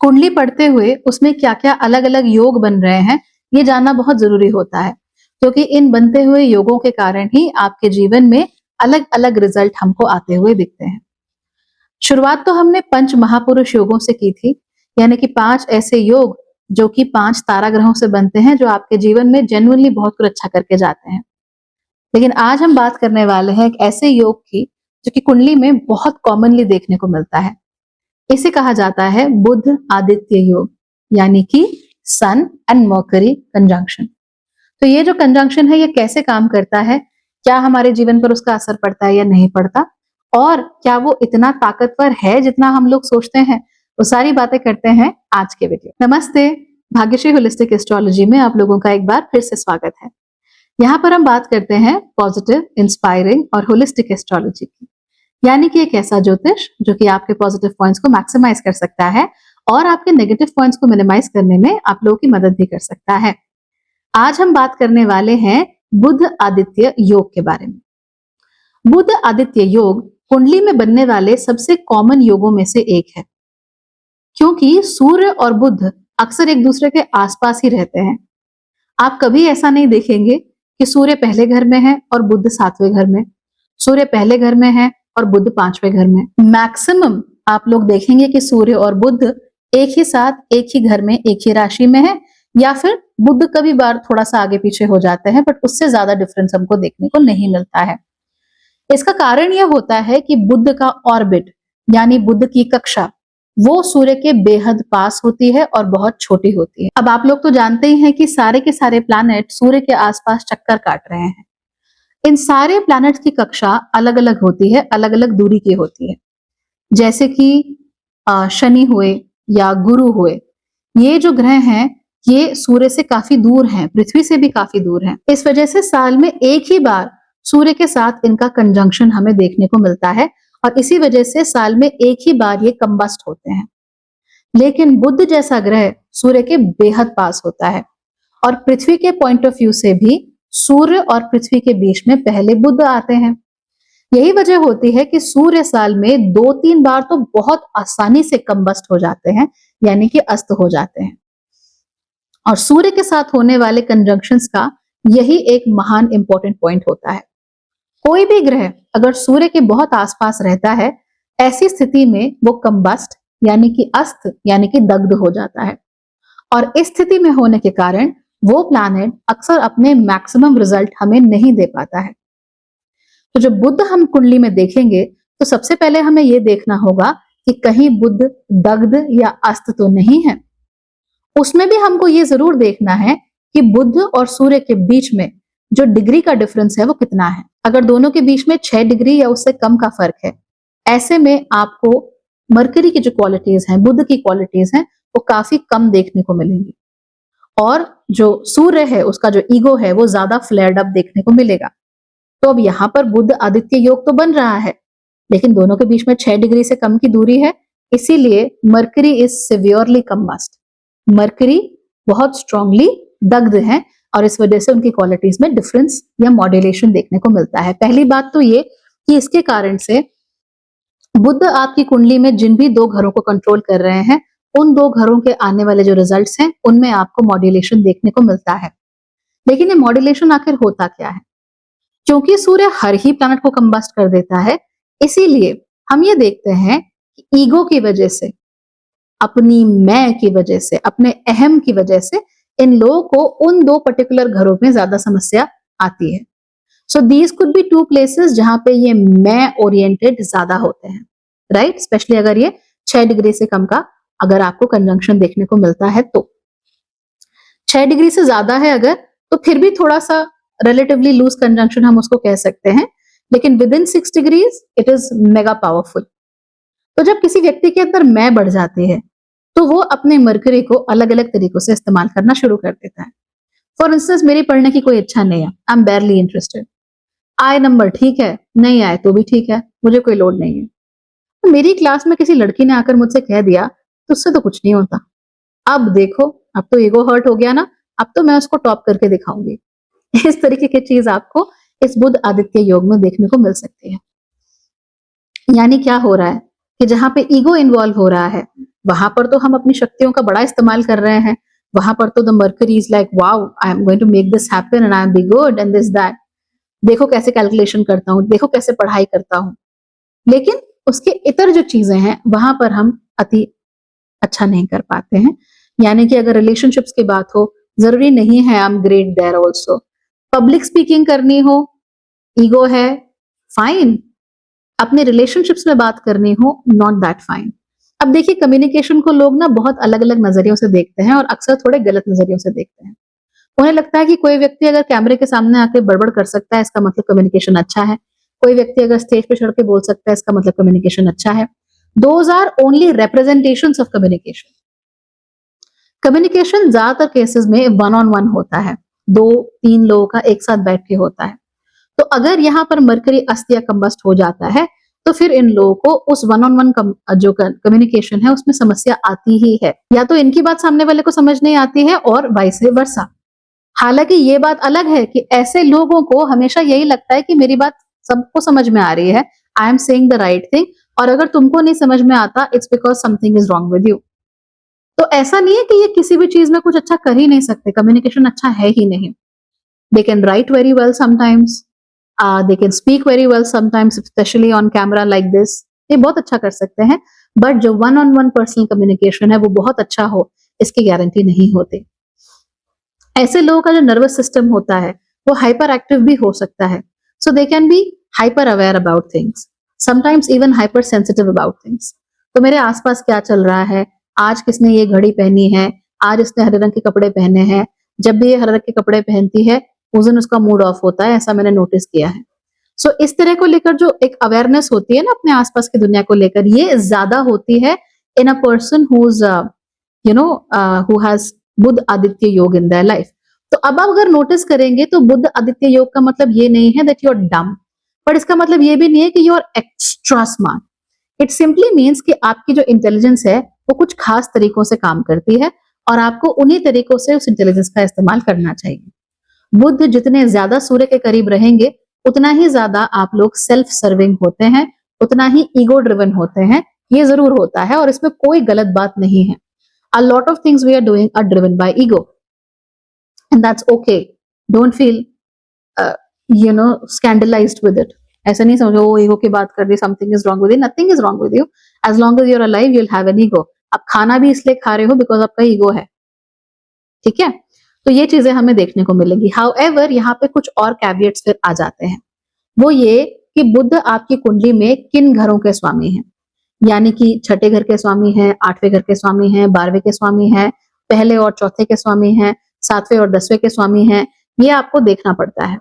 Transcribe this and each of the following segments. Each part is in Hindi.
कुंडली पढ़ते हुए उसमें क्या क्या अलग अलग योग बन रहे हैं ये जानना बहुत जरूरी होता है, क्योंकि इन बनते हुए योगों के कारण ही आपके जीवन में अलग अलग रिजल्ट हमको आते हुए दिखते हैं। शुरुआत तो हमने पंच महापुरुष योगों से की थी, यानी कि 5 ऐसे योग जो कि 5 तारा ग्रहों से बनते हैं, जो आपके जीवन में जेन्युइनली बहुत कुछ अच्छा करके जाते हैं। लेकिन आज हम बात करने वाले हैं एक ऐसे योग की जो कि कुंडली में बहुत कॉमनली देखने को मिलता है। इसे कहा जाता है बुध आदित्य योग, यानी कि सन एंड मर्करी कंजंक्शन। तो ये जो कंजंक्शन है ये कैसे काम करता है, क्या हमारे जीवन पर उसका असर पड़ता है या नहीं पड़ता, और क्या वो इतना ताकतवर है जितना हम लोग सोचते हैं, वो सारी बातें करते हैं आज के वीडियो। नमस्ते, भाग्यश्री होलिस्टिक एस्ट्रोलॉजी में आप लोगों का एक बार फिर से स्वागत है। यहाँ पर हम बात करते हैं पॉजिटिव, इंस्पायरिंग और होलिस्टिक एस्ट्रोलॉजी की, यानी कि एक ऐसा ज्योतिष जो कि आपके पॉजिटिव पॉइंट्स को मैक्सिमाइज कर सकता है और आपके नेगेटिव पॉइंट्स को मिनिमाइज करने में आप लोगों की मदद भी कर सकता है। आज हम बात करने वाले हैं बुध आदित्य योग के बारे में। बुध आदित्य योग कुंडली में बनने वाले सबसे कॉमन योगों में से एक है, क्योंकि सूर्य और बुध अक्सर एक दूसरे के आसपास ही रहते हैं। आप कभी ऐसा नहीं देखेंगे कि सूर्य पहले घर में है और बुध 7वें घर में, सूर्य पहले घर में है और बुध 5वें घर में। मैक्सिमम आप लोग देखेंगे कि सूर्य और बुध एक ही साथ एक ही घर में एक ही राशि में है, या फिर बुध कभी बार थोड़ा सा आगे पीछे हो जाते हैं, बट उससे ज्यादा डिफरेंस हमको देखने को नहीं मिलता है। इसका कारण यह होता है कि बुध का ऑर्बिट यानी बुध की कक्षा वो सूर्य के बेहद पास होती है और बहुत छोटी होती है। अब आप लोग तो जानते ही हैं कि सारे के सारे प्लैनेट सूर्य के आसपास चक्कर काट रहे हैं। इन सारे प्लैनेट्स की कक्षा अलग अलग होती है, अलग अलग दूरी की होती है। जैसे कि शनि हुए या गुरु हुए, ये जो ग्रह हैं ये सूर्य से काफी दूर हैं, पृथ्वी से भी काफी दूर हैं। इस वजह से साल में एक ही बार सूर्य के साथ इनका कंजंक्शन हमें देखने को मिलता है, और इसी वजह से साल में एक ही बार ये कंबस्ट होते हैं। लेकिन बुध जैसा ग्रह सूर्य के बेहद पास होता है, और पृथ्वी के पॉइंट ऑफ व्यू से भी सूर्य और पृथ्वी के बीच में पहले बुध आते हैं। यही वजह होती है कि सूर्य साल में 2-3 बार तो बहुत आसानी से कंबस्ट हो जाते हैं, यानी कि अस्त हो जाते हैं। और सूर्य के साथ होने वाले कंजंक्शंस का यही एक महान इंपॉर्टेंट पॉइंट होता है। कोई भी ग्रह अगर सूर्य के बहुत आसपास रहता है, ऐसी स्थिति में वो कंबस्ट यानी कि अस्त यानी कि दग्ध हो जाता है, और इस स्थिति में होने के कारण वो प्लैनेट अक्सर अपने मैक्सिमम रिजल्ट हमें नहीं दे पाता है। तो जब बुध हम कुंडली में देखेंगे तो सबसे पहले हमें यह देखना होगा कि कहीं बुध दग्ध या अस्त तो नहीं है। उसमें भी हमको ये जरूर देखना है कि बुध और सूर्य के बीच में जो डिग्री का डिफरेंस है वो कितना है। अगर दोनों के बीच में 6 डिग्री या उससे कम का फर्क है, ऐसे में आपको मरकरी की जो क्वालिटीज हैं, बुध की क्वालिटीज हैं, वो काफी कम देखने को मिलेंगी, और जो सूर्य है उसका जो ईगो है वो ज्यादा फ्लेयर्ड अप देखने को मिलेगा। तो अब यहाँ पर बुध आदित्य योग तो बन रहा है, लेकिन दोनों के बीच में 6 डिग्री से कम की दूरी है, इसीलिए mercury is severely combust. Mercury बहुत स्ट्रांगली दग्ध है, और इस वजह से उनकी क्वालिटीज में डिफरेंस या मॉड्यूलेशन देखने को मिलता है। पहली बात तो ये कि इसके कारण से बुध आपकी कुंडली में जिन भी 2 घरों को कंट्रोल कर रहे हैं, उन 2 घरों के आने वाले जो रिजल्ट्स हैं उनमें आपको मॉड्यूलेशन देखने को मिलता है। लेकिन ये मॉड्यूलेशन आखिर होता क्या है? क्योंकि सूर्य हर ही प्लैनेट को कंबस्ट कर देता है, इसीलिए हम ये देखते हैं कि ईगो की वजह से, अपनी मैं की वजह से, अपने अहम की वजह से इन लोगों को उन 2 पर्टिकुलर घरों में ज्यादा समस्या आती है। So these could be 2 places जहां पे ये मैं ओरिएंटेड ज्यादा होते हैं, राइट? स्पेशली अगर ये 6 डिग्री से कम का अगर आपको कंजंक्शन देखने को मिलता है, तो 6 डिग्री से ज्यादा है अगर, तो फिर भी थोड़ा सा रिलेटिवली लूज कंजंक्शन हम उसको कह सकते हैं, लेकिन with in 6 degrees it is mega powerful. तो जब किसी व्यक्ति के अंदर मैं बढ़ जाती है, तो वो अपने मरकरी को अलग अलग तरीकों से इस्तेमाल करना शुरू कर देता है। फॉर इंस्टेंस, मेरी पढ़ने की कोई इच्छा नहीं है, आई एम बेयरली इंटरेस्टेड, आए नंबर ठीक है, नहीं आए तो भी ठीक है, मुझे कोई लोड नहीं है। तो मेरी क्लास में किसी लड़की ने आकर मुझसे कह दिया तो उससे तो कुछ नहीं होता, अब देखो, अब तो ईगो हर्ट हो गया ना, अब तो मैं उसको टॉप करके दिखाऊंगी। इस तरीके की चीज आपको इस बुध आदित्य योग में देखने को मिल सकती है। यानी क्या हो रहा है कि जहां पे ईगो इन्वॉल्व हो रहा है, वहां पर तो हम अपनी शक्तियों का बड़ा इस्तेमाल कर रहे हैं, वहां पर तो the mercury is like wow I am going to make this happen and I am be good and this that, देखो कैसे कैलकुलेशन करता हूँ, देखो कैसे पढ़ाई करता हूँ। लेकिन उसके इतर जो चीजें हैं वहां पर हम अति अच्छा नहीं कर पाते हैं। यानी कि अगर रिलेशनशिप्स की बात हो, जरूरी नहीं है I am great there also. Public speaking करनी हो, ईगो है, फाइन। अपने रिलेशनशिप्स में बात करनी हो, नॉट दैट फाइन। अब देखिए कम्युनिकेशन को लोग ना बहुत अलग अलग नजरियों से देखते हैं और अक्सर थोड़े गलत नजरियों से देखते हैं। उन्हें लगता है कि कोई व्यक्ति अगर कैमरे के सामने आके बड़बड़ कर सकता है इसका मतलब कम्युनिकेशन अच्छा है, कोई व्यक्ति अगर स्टेज पे चढ़ के बोल सकता है इसका मतलब कम्युनिकेशन अच्छा है। Those are only representations of communication. Communication ज्यादातर केसेस में वन ऑन वन होता है, 2-3 लोगों का एक साथ बैठ के होता है। तो अगर यहाँ पर मरकरी अस्त या कंबस्ट हो जाता है तो फिर इन लोगों को उस वन ऑन वन जो कम्युनिकेशन है उसमें समस्या आती ही है, या तो इनकी बात सामने वाले को समझ नहीं आती है और वाइस वर्सा। हालांकि ये बात अलग है कि ऐसे लोगों को हमेशा यही लगता है कि मेरी बात सबको समझ में आ रही है, I am saying the right thing, और अगर तुमको नहीं समझ में आता it's because something is wrong with you. तो ऐसा नहीं है कि ये किसी भी चीज में कुछ अच्छा कर ही नहीं सकते, कम्युनिकेशन अच्छा है ही नहीं। They can write very well sometimes, they can speak very well sometimes, specially on camera like this, ये बहुत अच्छा कर सकते हैं। बट जो one on one personal communication है वो बहुत अच्छा हो इसकी गारंटी नहीं होती। ऐसे लोगों का जो नर्वस सिस्टम होता है वो हाइपर एक्टिव भी हो सकता है, so they can be hyper aware about things, sometimes even hyper sensitive about things. तो मेरे आसपास क्या चल रहा है, आज किसने ये घड़ी पहनी है, आज इसने हरे रंग के कपड़े पहने हैं, जब भी ये हरे रंग के कपड़े पहनती है उस दिन उसका मूड ऑफ होता है, ऐसा मैंने नोटिस किया है। सो इस तरह को लेकर जो एक अवेयरनेस होती है ना अपने आसपास की दुनिया को लेकर, ये ज्यादा होती है in a person whose who has Budh Aditya yoga in their life. तो अब आप अगर नोटिस करेंगे तो बुध आदित्य योग का मतलब ये नहीं है दैट यू आर डम, पर इसका मतलब ये भी नहीं है कि you are extra smart. It simply means कि आपकी जो इंटेलिजेंस है वो कुछ खास तरीकों से काम करती है और आपको उन्हीं तरीकों से उस इंटेलिजेंस का इस्तेमाल करना चाहिए। बुध जितने ज्यादा सूर्य के करीब रहेंगे उतना ही ज्यादा आप लोग सेल्फ सर्विंग होते हैं, उतना ही ईगो ड्रिवन होते हैं, ये जरूर होता है और इसमें कोई गलत बात नहीं है। A lot of things we are doing are driven by ego, and that's okay. Don't feel scandalized with it. ऐसा नहीं समझो वो ईगो की बात कर दी, something is wrong with you. Nothing is wrong with you. As long as you're alive, you'll have an ego. आप खाना भी इसलिए खा रहे हो बिकॉज आपका ईगो है, ठीक है। तो ये चीजें हमें देखने को मिलेंगी। हाउएवर यहाँ पे कुछ और कैविएट्स फिर आ जाते हैं, वो ये कि बुध आपकी कुंडली में किन घरों के स्वामी हैं, यानी कि छठे घर के स्वामी हैं, 8वें घर के स्वामी हैं, 12वें के स्वामी हैं, पहले और चौथे के स्वामी हैं, 7वें और 10वें के स्वामी हैं, ये आपको देखना पड़ता है।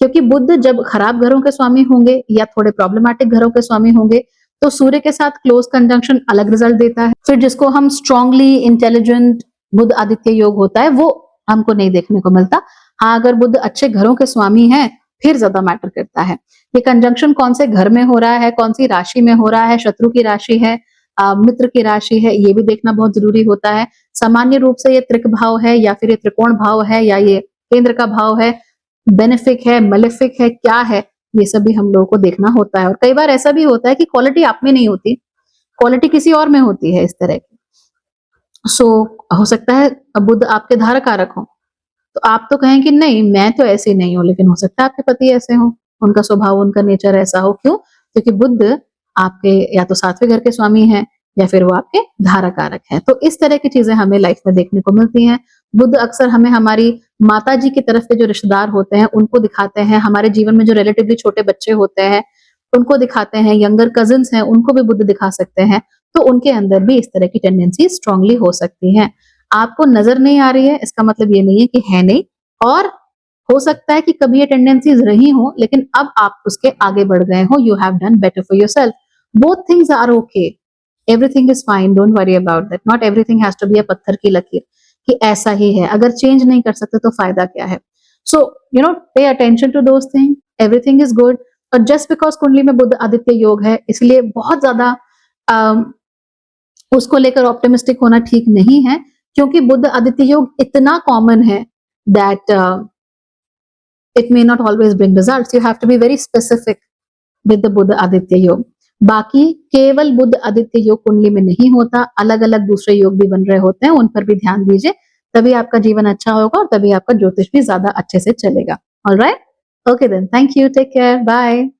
क्योंकि बुध जब खराब घरों के स्वामी होंगे या थोड़े प्रॉब्लमैटिक घरों के स्वामी होंगे तो सूर्य के साथ क्लोज कंजंक्शन अलग रिजल्ट देता है। फिर जिसको हम स्ट्रांगली इंटेलिजेंट बुध आदित्य योग होता है वो हमको नहीं देखने को मिलता। हाँ, अगर बुध अच्छे घरों के स्वामी हैं फिर ज्यादा मैटर करता है। ये कंजंक्शन कौन से घर में हो रहा है, कौन सी राशि में हो रहा है, शत्रु की राशि है, मित्र की राशि है, ये भी देखना बहुत जरूरी होता है। सामान्य रूप से ये त्रिक भाव है या फिर ये त्रिकोण भाव है या ये केंद्र का भाव है, बेनिफिक है, मेलेफिक है, क्या है, ये सब भी हम लोगों को देखना होता है। और कई बार ऐसा भी होता है कि क्वालिटी आप में नहीं होती, क्वालिटी किसी और में होती है इस तरह की। सो हो सकता है बुध आपके धारक कारक हो, तो आप तो कहें कि नहीं मैं तो ऐसी नहीं हूं, लेकिन हो सकता है आपके पति ऐसे हो, उनका स्वभाव उनका नेचर ऐसा हो। क्यों? क्योंकि बुध आपके या तो 7वें घर के स्वामी हैं या फिर वो आपके धारक कारक हैं। तो इस तरह की चीजें हमें लाइफ में देखने को मिलती हैं। बुध अक्सर हमें हमारी माता जी की तरफ के जो रिश्तेदार होते हैं उनको दिखाते हैं, हमारे जीवन में जो रिलेटिवली छोटे बच्चे होते हैं उनको दिखाते हैं, यंगर कजिन्स हैं उनको भी बुध दिखा सकते हैं। तो उनके अंदर भी इस तरह की टेंडेंसी स्ट्रांगली हो सकती है। आपको नजर नहीं आ रही है इसका मतलब ये नहीं है कि है नहीं, और हो सकता है कि कभी ये टेंडेंसीज रही हो लेकिन अब आप उसके आगे बढ़ गए हो, you have done better for yourself. Both things are okay, everything is fine, don't worry about that. Not everything has to be a पत्थर की लकीर कि ऐसा ही है, अगर चेंज नहीं कर सकते तो फायदा क्या है। So pay attention to those thing, everything is good. और जस्ट बिकॉज कुंडली में बुध आदित्य योग है इसलिए बहुत ज्यादा उसको लेकर ऑप्टिमिस्टिक होना ठीक नहीं है, क्योंकि बुध आदित्य योग इतना कॉमन है that it may not always bring results. You have to be very specific with the Buddha Aditya Yoga. बाकी केवल बुध आदित्य योग कुंडली में नहीं होता, अलग अलग दूसरे योग भी बन रहे होते हैं, उन पर भी ध्यान दीजिए, तभी आपका जीवन अच्छा होगा और तभी आपका ज्योतिष भी ज्यादा अच्छे से चलेगा। Alright, okay then, thank you, take care, bye.